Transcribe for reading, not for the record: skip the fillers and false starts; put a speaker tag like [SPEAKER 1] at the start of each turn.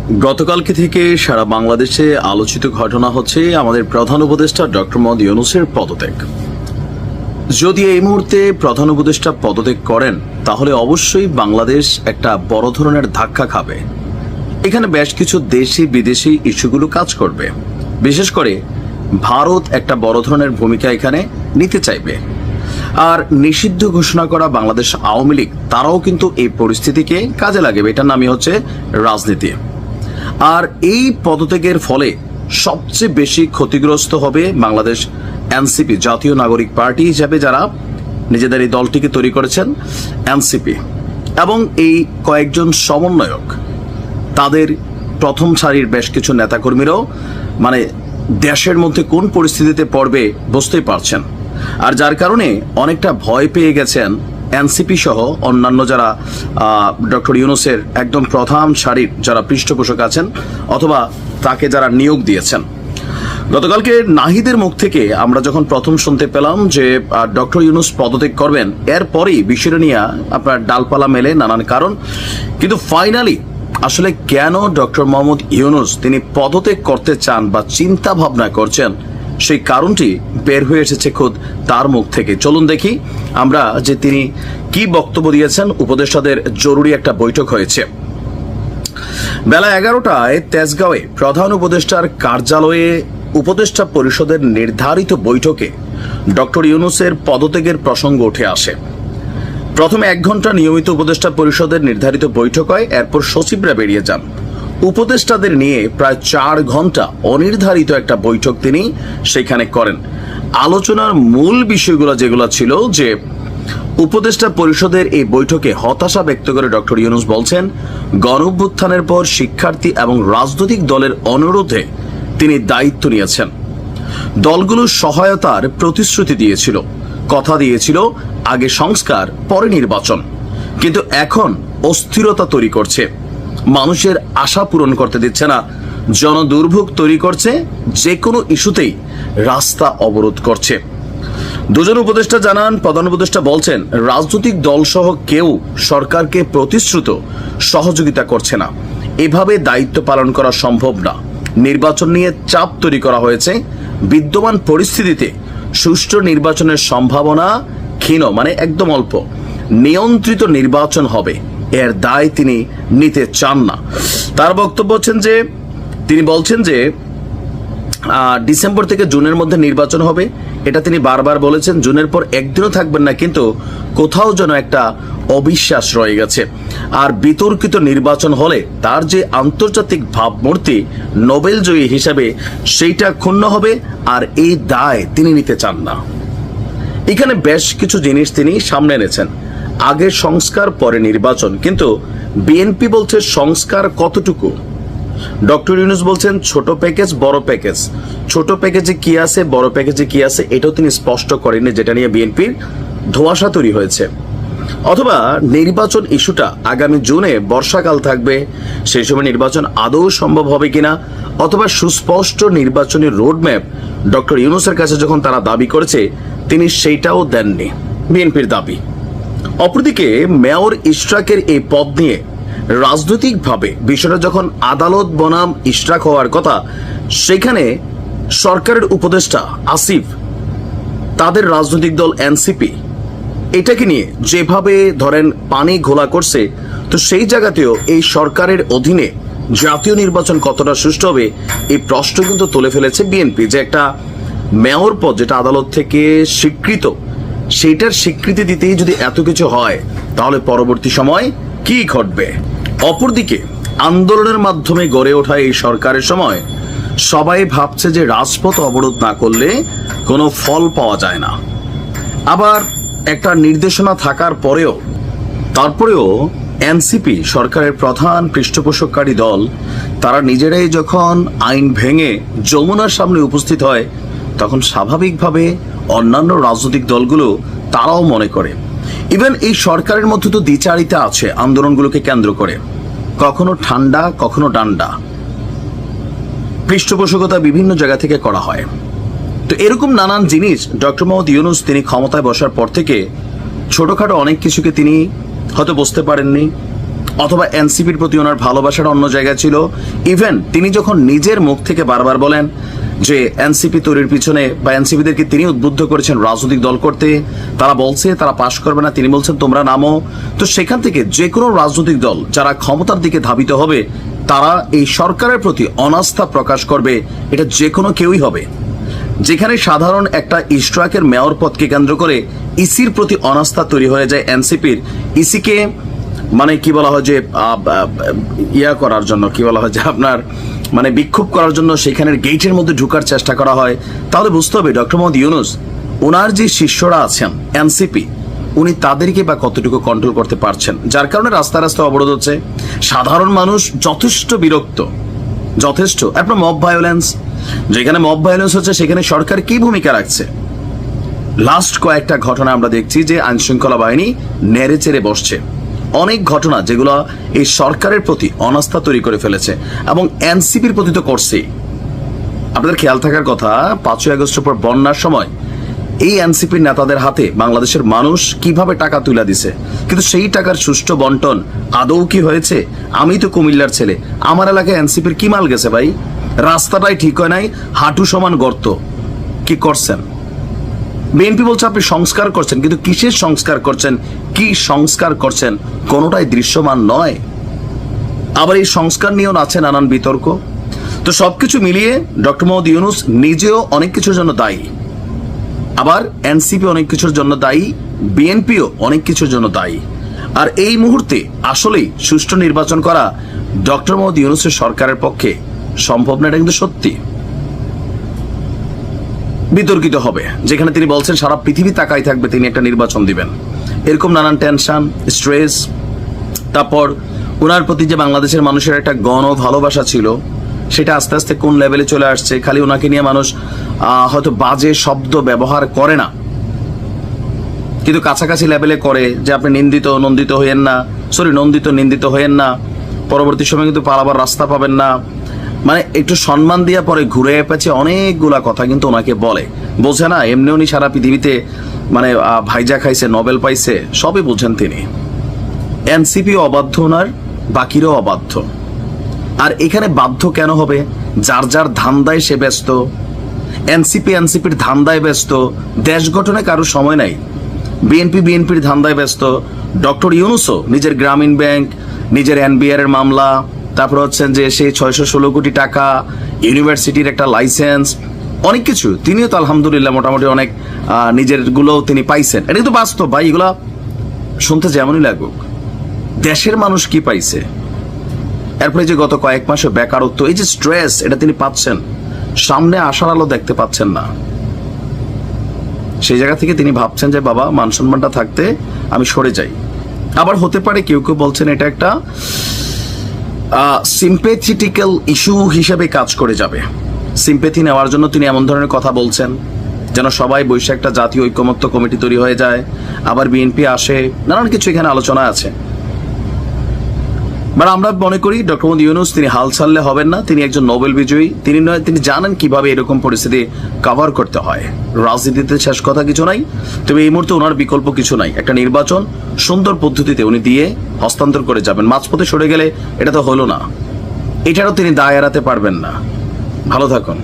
[SPEAKER 1] গতকালকে থেকে সারা বাংলাদেশে আলোচিত ঘটনা হচ্ছে আমাদের প্রধান উপদেষ্টা ডক্টর মোহাম্মদ ইউনূসের পদত্যাগ। যদি এই মুহূর্তে প্রধান উপদেষ্টা পদত্যাগ করেন তাহলে অবশ্যই বাংলাদেশ একটা বড় ধরনের ধাক্কা খাবে। এখানে বেশ কিছু দেশি বিদেশি ইস্যুগুলো কাজ করবে, বিশেষ করে ভারত একটা বড় ধরনের ভূমিকা এখানে নিতে চাইবে। আর নিষিদ্ধ ঘোষণা করা বাংলাদেশ আওয়ামী লীগ তারাও কিন্তু এই পরিস্থিতিকে কাজে লাগাবে। এটার নামই হচ্ছে রাজনীতি। আর এই পদত্যাগের ফলে সবচেয়ে বেশি ক্ষতিগ্রস্ত হবে বাংলাদেশ এনসিপি, জাতীয় নাগরিক পার্টি হিসাবে যারা নিজেদের এই দলটিকে তৈরি করেছেন এনসিপি, এবং এই কয়েকজন সমন্বয়ক, তাদের প্রথম সারির বেশ কিছু নেতাকর্মীরাও মানে দেশের মধ্যে কোন পরিস্থিতিতে পড়বে বুঝতেই পারছেন। আর যার কারণে অনেকটা ভয় পেয়ে গেছেন এনসিপি সহ অন্যান্য যারা ডক্টর ইউনূসের একদম প্রধান সারির যারা পৃষ্ঠপোষক আছেন অথবা তাকে যারা নিয়োগ দিয়েছেন। গতকালকে নাহিদের মুখ থেকে আমরা যখন প্রথম শুনতে পেলাম যে ডক্টর ইউনূস পদত্যাগ করবেন, এরপরেই বিষয়টা নিয়ে আপনার ডালপালা মেলে নানান কারণ। কিন্তু ফাইনালি আসলে কেন ডক্টর মোহাম্মদ ইউনূস তিনি পদত্যাগ করতে চান বা চিন্তা ভাবনা করছেন, সেই কারণটি বের হয়ে এসেছে খোদ তার মুখ থেকে। চলুন দেখি আমরা যে তিনি কি বক্তব্য দিয়েছেন। উপদেষ্টাদের জরুরি একটা বৈঠক হয়েছে বেলা 11টায় তেজগাঁওয়ে প্রধান উপদেষ্টার কার্যালয়ে উপদেষ্টা পরিষদের নির্ধারিত বৈঠকে ডক্টর ইউনূসের পদত্যাগের প্রসঙ্গ উঠে আসে। প্রথমে 1 ঘন্টা নিয়মিত উপদেষ্টা পরিষদের নির্ধারিত বৈঠক হয়, এরপর সচিবরা বেরিয়ে যান। উপদেষ্টাদের নিয়ে প্রায় 4 ঘন্টা অনির্ধারিত একটা বৈঠক তিনি সেখানে করেন। আলোচনার মূল বিষয়গুলো যেগুলো ছিল যে উপদেষ্টা পরিষদের এই বৈঠকে হতাশা ব্যক্ত করে ডক্টর ইউনূস বলছেন, গণঅভ্যুত্থানের পর শিক্ষার্থী এবং রাজনৈতিক দলের অনুরোধে তিনি দায়িত্ব নিয়েছেন। দলগুলো সহায়তার প্রতিশ্রুতি দিয়েছিল, কথা দিয়েছিল আগে সংস্কার পরে নির্বাচন, কিন্তু এখন অস্থিরতা তৈরি করছে, মানুষের আশা পূরণ করতে দিচ্ছে না, জনদুর্ভোগ তৈরি করছে, যে কোনো ইস্যুতেই রাস্তা অবরোধ করছে। দুজন উপদেষ্টা জানান, প্রধান উপদেষ্টা বলছেন রাজনৈতিক দল সহ কেউ সরকারকে প্রতিশ্রুত সহযোগিতা করছে না, এভাবে দায়িত্ব পালন করা সম্ভব না। নির্বাচন নিয়ে চাপ তৈরি করা হয়েছে, বিদ্যমান পরিস্থিতিতে সুষ্ঠু নির্বাচনের সম্ভাবনা ক্ষীণ, মানে একদম অল্প। নিয়ন্ত্রিত নির্বাচন হবে, এর দায় তিনি নিতে চান না। তার বক্তব্য হচ্ছেন যে তিনি বলছেন যে ডিসেম্বর থেকে জুনের মধ্যে নির্বাচন হবে, এটা তিনি বারবার বলেছেন। জুনের পর একদিনও থাকবেন না, কিন্তু কোথাও যেন একটা অবিশ্বাস রয়ে গেছে। আর বিতর্কিত নির্বাচন হলে তার যে আন্তর্জাতিক ভাবমূর্তি নোবেল জয়ী হিসাবে সেইটা ক্ষুণ্ণ হবে, আর এই দায় তিনি নিতে চান না। এখানে বেশ কিছু জিনিস তিনি সামনে এনেছেন, আগে সংস্কার পরে নির্বাচন, কিন্তু বিএনপি বলছে সংস্কার কতটুকু। ডক্টর ইউনূস বলছেন ছোট প্যাকেজ বড় প্যাকেজ, ছোট প্যাকেজে কি আছে বড় প্যাকেজে কি আছে এটাও তিনি স্পষ্ট করেননি, যেটা নিয়ে বিএনপির ধোঁয়াশা তৈরি হয়েছে। অথবা নির্বাচন ইস্যুটা আগামী জুনে বর্ষাকাল থাকবে, সেই সময় নির্বাচন আদৌ সম্ভব হবে কিনা, অথবা সুস্পষ্ট নির্বাচনী রোডম্যাপ ডক্টর ইউনূসের কাছে যখন তারা দাবি করেছে তিনি সেইটাও দেননি, বিএনপির দাবি। অপরদিকে মেয়র ইশরাকের এই পদ নিয়ে রাজনৈতিকভাবে বিষয়টা যখন আদালত বনাম ইশরাক হওয়ার কথা, সেখানে সরকারের উপদেষ্টা আসিফ, তাদের রাজনৈতিক দল এনসিপি এটাকে নিয়ে যেভাবে ধরেন পানি ঘোলা করছে, তো সেই জায়গাতেও এই সরকারের অধীনে জাতীয় নির্বাচন কতটা সুষ্ঠু হবে এই প্রশ্ন কিন্তু তুলে ফেলেছে বিএনপি। যে একটা মেয়র পদ যেটা আদালত থেকে স্বীকৃত, সেইটার স্বীকৃতি দিতেই যদি এত কিছু হয় তাহলে পরবর্তী সময় কি ঘটবে। অপরদিকে আন্দোলনের মাধ্যমে গড়ে ওঠা এই সরকারের সময় সবাই ভাবছে যে রাজপথ অবরোধ না করলে কোনো ফল পাওয়া যায় না। আবার একটা নির্দেশনা থাকার পরেও তারপরেও এনসিপি সরকারের প্রধান পৃষ্ঠপোষককারী দল, তারা নিজেরাই যখন আইন ভেঙে যমুনার সামনে উপস্থিত হয়, তখন স্বাভাবিকভাবে অন্যান্য রাজনৈতিক দলগুলো তারাও মনে করে ইভেন এই সরকারের মধ্যে তো দ্বিচারিতা আছে আন্দোলনগুলোকে কেন্দ্র করে, কখনো ঠান্ডা কখনো ডান্ডা, পৃষ্ঠপোষকতা বিভিন্ন জায়গা থেকে করা হয়। তো এরকম নানান জিনিস ডক্টর মোহাম্মদ ইউনূস তিনি ক্ষমতায় বসার পর থেকে ছোটখাটো অনেক কিছুকে তিনি হয়তো বুঝতে পারেননি, অথবা এনসিপির প্রতি ওনার ভালোবাসাটা অন্য জায়গায় ছিল। ইভেন তিনি যখন নিজের মুখ থেকে বারবার বলেন যে এনসিপি তৈরির পিছনে বা এনসিপিদেরকে তিনি উদ্বুদ্ধ করেছেন রাজনৈতিক দল করতে, তারা বলছে তারা পাশ করবে না, তিনি বলছেন তোমরা নামো। তো সেখান থেকে যে কোনো রাজনৈতিক দল যারা ক্ষমতার দিকে ধাবিত হবে তারা এই সরকারের প্রতি অনাস্থা প্রকাশ করবে, এটা যে কোনো কেউই হবে। যেখানে সাধারণ একটা ইস্ট্রাকের মেয়র পদকে কেন্দ্র করে ইসির প্রতি অনাস্থা তৈরি হয়ে যায় এনসিপির, ইসিকে মানে কি বলা হয় যে ইয়া করার জন্য, কি বলা হয় যে আপনার মানে বিক্ষোভ করার জন্য সেখানের গেটের মধ্যে ঢুকার চেষ্টা করা হয়, তাহলে বুঝতে হবে ডক্টর মোহাম্মদ ইউনূস ওনার যে শিষ্যরা আছেন এনসিপি, উনি তাদেরকে বা কতটুকু কন্ট্রোল করতে পারছেন, যার কারণে রাস্তা রাস্তা অবরোধ হচ্ছে। সাধারণ মানুষ যথেষ্ট বিরক্ত, যথেষ্ট। আপনার মব ভায়োলেন্স, যেখানে মব ভায়োলেন্স হচ্ছে সেখানে সরকার কি ভূমিকা রাখছে? লাস্ট কয়েকটা ঘটনা আমরা দেখছি যে আইন শৃঙ্খলা বাহিনী নেড়ে চেড়ে বসছে। অনেক ঘটনা যেগুলো এই সরকারের প্রতি অনাস্থা তৈরি করে ফেলেছে এবং এনসিপির প্রতি তো করছেই। আপনাদের খেয়াল থাকার কথা, 5ই আগস্টের পর বন্যার সময় এই এনসিপির নেতাদের হাতে বাংলাদেশের মানুষ কিভাবে টাকা তুলে দিছে, কিন্তু সেই টাকার সুষ্ঠু বন্টন আদৌ কি হয়েছে? আমি তো কুমিল্লার ছেলে, আমার এলাকায় এনসিপির কি মাল গেছে ভাই? রাস্তাটাই ঠিক হয় নাই, হাঁটু সমান গর্ত। কি করছেন? বিএনপি বলছে আপনি সংস্কার করছেন, কিন্তু কিসের সংস্কার করছেন, কি সংস্কার করছেন, কোনোটাই দৃশ্যমান নয়। আবার এই সংস্কার নিয়েও আছে নানান বিতর্ক। তো সবকিছু মিলিয়ে ডক্টর মোহাম্মদ ইউনূস নিজেও অনেক কিছুর জন্য দায়ী, আবার এনসিপি অনেক কিছুর জন্য দায়ী, বিএনপিও অনেক কিছুর জন্য দায়ী। আর এই মুহূর্তে আসলেই সুষ্ঠু নির্বাচন করা ডক্টর মোহাম্মদ ইউনূসের সরকারের পক্ষে সম্ভব না, এটা কিন্তু সত্যি। বিতর্কিত হবে, যেখানে তিনি বলছেন সারা পৃথিবী তাকাই থাকবে তিনি একটা নির্বাচন দিবেন, এরকম নানান টেনশন, স্ট্রেস। তারপর ওনার প্রতি যে বাংলাদেশের মানুষের একটা গণ ভালোবাসা ছিল সেটা আস্তে আস্তে কোন লেভেলে চলে আসছে। খালি ওনাকে নিয়ে মানুষ হয়তো বাজে শব্দ ব্যবহার করে না, কিন্তু কাছাকাছি লেভেলে করে যে আপনি নন্দিত নিন্দিত হইয়েন না, পরবর্তী সময় কিন্তু পালাবার রাস্তা পাবেন না, মানে একটু সম্মান দিয়া পরে ঘুরে পেছে অনেকগুলা কথা কিন্তু ওনাকে বলে। বোঝে না এমনি উনি সারা পৃথিবীতে মানে ভাইজা খাইছে, নোবেল পাইছে, সবই বোঝেন তিনি। এনসিপি অবাধ্য, ওনার বাকিরাও অবাধ্য। আর এখানে বাধ্য কেন হবে? যার যার ধান্দায় সে ব্যস্ত। এনসিপির ধান্দায় ব্যস্ত, দেশ গঠনে কারো সময় নাই। বিএনপির ধান্দায় ব্যস্ত। ডক্টর ইউনূসও নিজের গ্রামীণ ব্যাংক, নিজের এনবিআর এর মামলা, তারপর হচ্ছেন যে সেই 616 কোটি টাকা, ইউনিভার্সিটির একটা লাইসেন্স, অনেক কিছু তিনিও তো আলহামদুলিল্লাহ মোটামুটি অনেক নিজের গুলোও তিনি পাইছেন। এটা কিন্তু বাস্তব ভাই, এগুলা শুনতে যেমনই লাগুক। দেশের মানুষ কি পাইছে? এরপরে যে গত কয়েক মাসে বেকারত্ব, এই যে স্ট্রেস, এটা তিনি পাচ্ছেন, সামনে আসার আলো দেখতে পাচ্ছেন না। সেই জায়গা থেকে তিনি ভাবছেন যে বাবা মান সম্মানটা থাকতে আমি সরে যাই। আবার হতে পারে কেউ কেউ বলছেন এটা একটা সিম্পেথেটিক্যাল ইস্যু হিসেবে কাজ করে যাবে। সিম্পেথি নেওয়ার জন্য তিনি এমন ধরনের কথা বলছেন যেন সবাই বৈশাখ একটা জাতীয় ঐক্যমত্য কমিটি তৈরি হয়ে যায়, আবার বিএনপি আসে, নানান কিছু এখানে আলোচনা আছে। বাট আমরা মনে করি ডক্টর মোহাম্মদ ইউনূস তিনি হাল ছাড়লে হবেন না। তিনি একজন নোবেল বিজয়ী, তিনি জানেন কিভাবে এরকম পরিস্থিতি কভার করতে হয়। রাজনীতিতে শেষ কথা কিছু নাই, তবে এই মুহূর্তে ওনার বিকল্প কিছু নাই। একটা নির্বাচন সুন্দর পদ্ধতিতে উনি দিয়ে হস্তান্তর করে যাবেন। মাঝপথে সরে গেলে এটা তো হলো না, এটারও তিনি দায় এড়াতে পারবেন না। ভালো থাকুন।